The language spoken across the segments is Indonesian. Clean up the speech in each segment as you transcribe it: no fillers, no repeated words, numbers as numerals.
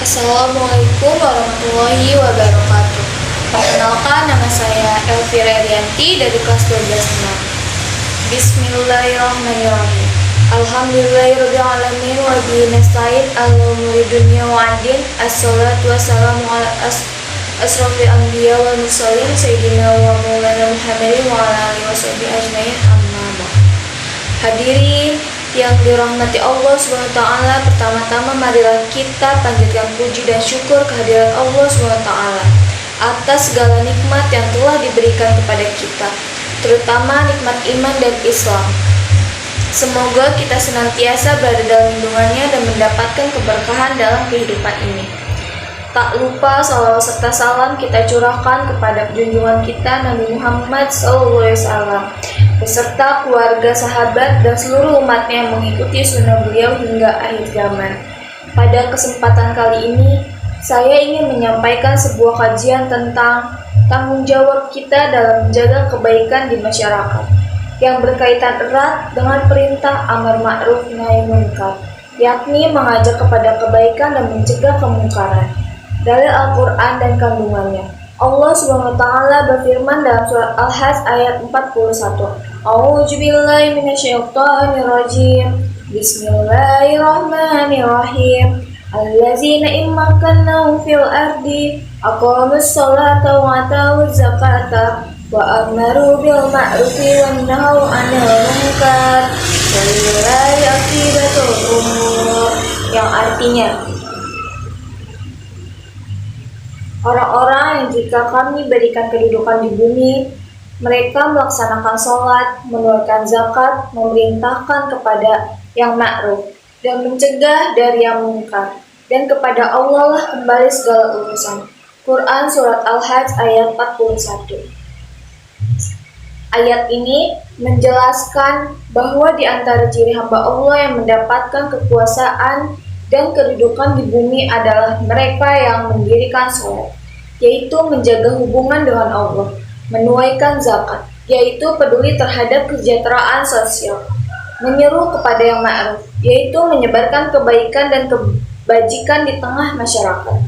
Assalamualaikum warahmatullahi wabarakatuh. Perkenalkan, nama saya Elvira Rianti dari kelas 12 Bismillahirrahmanirrahim. Alhamdulillahirrahmanirrahim. Wa bihi nasta'in ala umuri dunya wa din. Assalatu wassalamu ala asrofil anbiya wal mursalin sayyidina wa maulana Muhammadin wa ala alihi washabihi ajmain, amma ba'd. Hadirin yang dirahmati Allah SWT, pertama-tama marilah kita panjatkan puji dan syukur kehadirat Allah SWT atas segala nikmat yang telah diberikan kepada kita, terutama nikmat iman dan Islam. Semoga kita senantiasa berada dalam lindungannya dan mendapatkan keberkahan dalam kehidupan ini. Tak lupa salawat serta salam kita curahkan kepada junjungan kita Nabi Muhammad SAW beserta keluarga, sahabat, dan seluruh umatnya yang mengikuti sunnah beliau hingga akhir zaman. Pada kesempatan kali ini, saya ingin menyampaikan sebuah kajian tentang tanggung jawab kita dalam menjaga kebaikan di masyarakat yang berkaitan erat dengan perintah amar ma'ruf nahi munkar, yakni mengajak kepada kebaikan dan mencegah kemungkaran. Dalil Al-Quran dan kandungannya. Allah SWT berfirman dalam surat Al-Hajj ayat 41. A'udzubillahi minasyaitonirrajim. Bismillahirrahmanirrahim. Allazina immakannahum fil ardi aqamus sholata wa atawuz zakata wa amaru bil ma'rufi wa nahaw 'anil munkar. Walillahi aqibatul umur. Yang artinya, orang-orang yang jika kami berikan kedudukan di bumi, mereka melaksanakan sholat, menunaikan zakat, memerintahkan kepada yang ma'ruf, dan mencegah dari yang munkar. Dan kepada Allah lah kembali segala urusan. Quran Surat Al-Hajj ayat 41. Ayat ini menjelaskan bahwa di antara ciri hamba Allah yang mendapatkan kekuasaan dan kedudukan di bumi adalah mereka yang mendirikan sholat, yaitu menjaga hubungan dengan Allah, menunaikan zakat, yaitu peduli terhadap kesejahteraan sosial, menyeru kepada yang ma'ruf, yaitu menyebarkan kebaikan dan kebajikan di tengah masyarakat,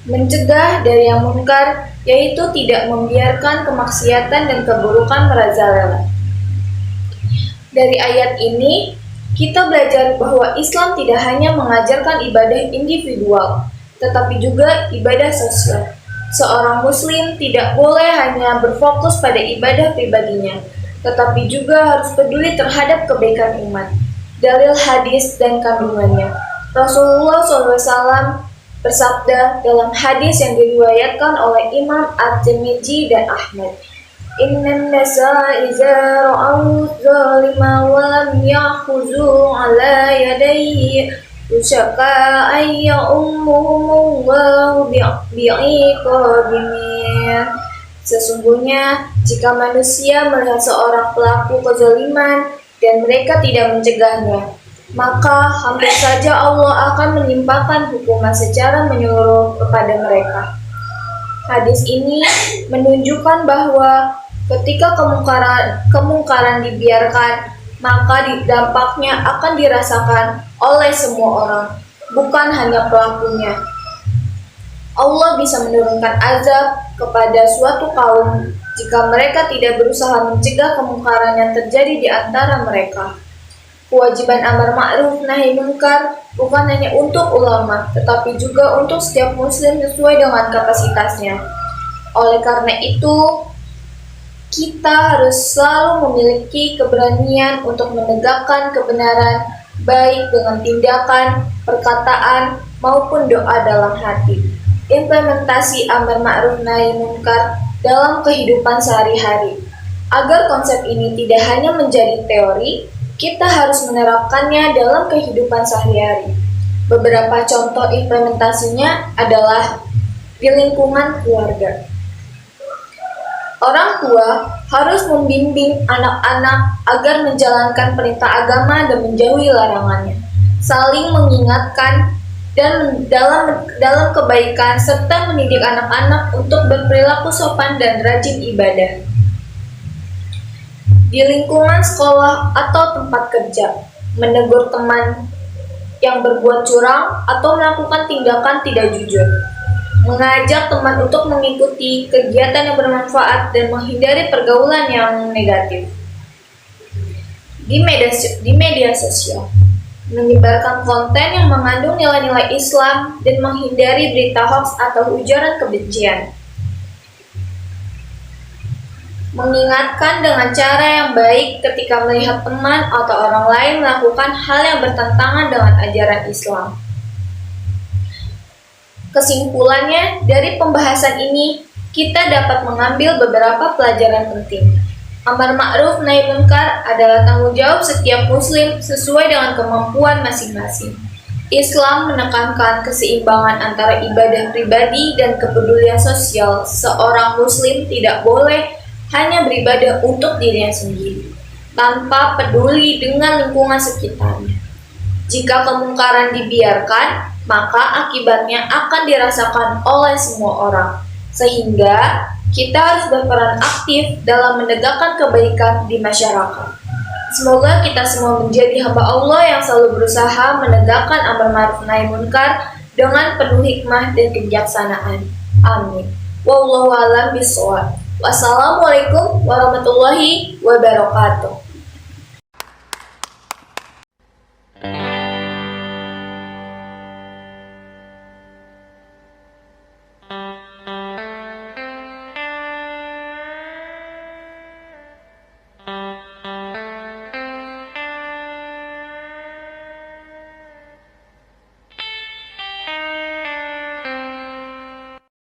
mencegah dari yang munkar, yaitu tidak membiarkan kemaksiatan dan keburukan merajalela. Dari ayat ini, kita belajar bahwa Islam tidak hanya mengajarkan ibadah individual, tetapi juga ibadah sosial. Seorang muslim tidak boleh hanya berfokus pada ibadah pribadinya, tetapi juga harus peduli terhadap kebaikan umat. Dalil hadis dan kandungannya. Rasulullah SAW bersabda dalam hadis yang diriwayatkan oleh Imam At-Tirmidzi dan Ahmad, Innan nasa iza ra'au zalima wa lam ya'khuzu ala yadayhi usyaka ayya ummuhumullahu bi'iqabimin. Sesungguhnya jika manusia melihat seorang pelaku kezaliman dan mereka tidak mencegahnya, maka hampir saja Allah akan menimpakan hukuman secara menyeluruh kepada mereka. Hadis ini menunjukkan bahwa ketika kemungkaran dibiarkan, maka dampaknya akan dirasakan oleh semua orang, bukan hanya pelakunya. Allah bisa menurunkan azab kepada suatu kaum jika mereka tidak berusaha mencegah kemungkaran yang terjadi di antara mereka. Kewajiban amar ma'ruf nahi munkar bukan hanya untuk ulama, tetapi juga untuk setiap muslim sesuai dengan kapasitasnya. Oleh karena itu, kita harus selalu memiliki keberanian untuk menegakkan kebenaran, baik dengan tindakan, perkataan, maupun doa dalam hati. Implementasi amar ma'ruf nahi munkar dalam kehidupan sehari-hari. Agar konsep ini tidak hanya menjadi teori, kita harus menerapkannya dalam kehidupan sehari-hari. Beberapa contoh implementasinya adalah di lingkungan keluarga. Orang tua harus membimbing anak-anak agar menjalankan perintah agama dan menjauhi larangannya, saling mengingatkan dan dalam kebaikan serta mendidik anak-anak untuk berperilaku sopan dan rajin ibadah. Di lingkungan sekolah atau tempat kerja, menegur teman yang berbuat curang atau melakukan tindakan tidak jujur. Mengajak teman untuk mengikuti kegiatan yang bermanfaat dan menghindari pergaulan yang negatif. Di media sosial, menyebarkan konten yang mengandung nilai-nilai Islam dan menghindari berita hoax atau ujaran kebencian. Mengingatkan dengan cara yang baik ketika melihat teman atau orang lain melakukan hal yang bertentangan dengan ajaran Islam. Kesimpulannya, dari pembahasan ini, kita dapat mengambil beberapa pelajaran penting. Amar ma'ruf nahi munkar adalah tanggung jawab setiap muslim sesuai dengan kemampuan masing-masing. Islam menekankan keseimbangan antara ibadah pribadi dan kepedulian sosial. Seorang muslim tidak boleh hanya beribadah untuk dirinya sendiri, tanpa peduli dengan lingkungan sekitarnya. Jika kemungkaran dibiarkan, maka akibatnya akan dirasakan oleh semua orang. Sehingga kita harus berperan aktif dalam menegakkan kebaikan di masyarakat. Semoga kita semua menjadi hamba Allah yang selalu berusaha menegakkan amar ma'ruf nahi munkar dengan penuh hikmah dan kebijaksanaan. Amin. Wallahu a'lam bishawab. Wassalamualaikum warahmatullahi wabarakatuh.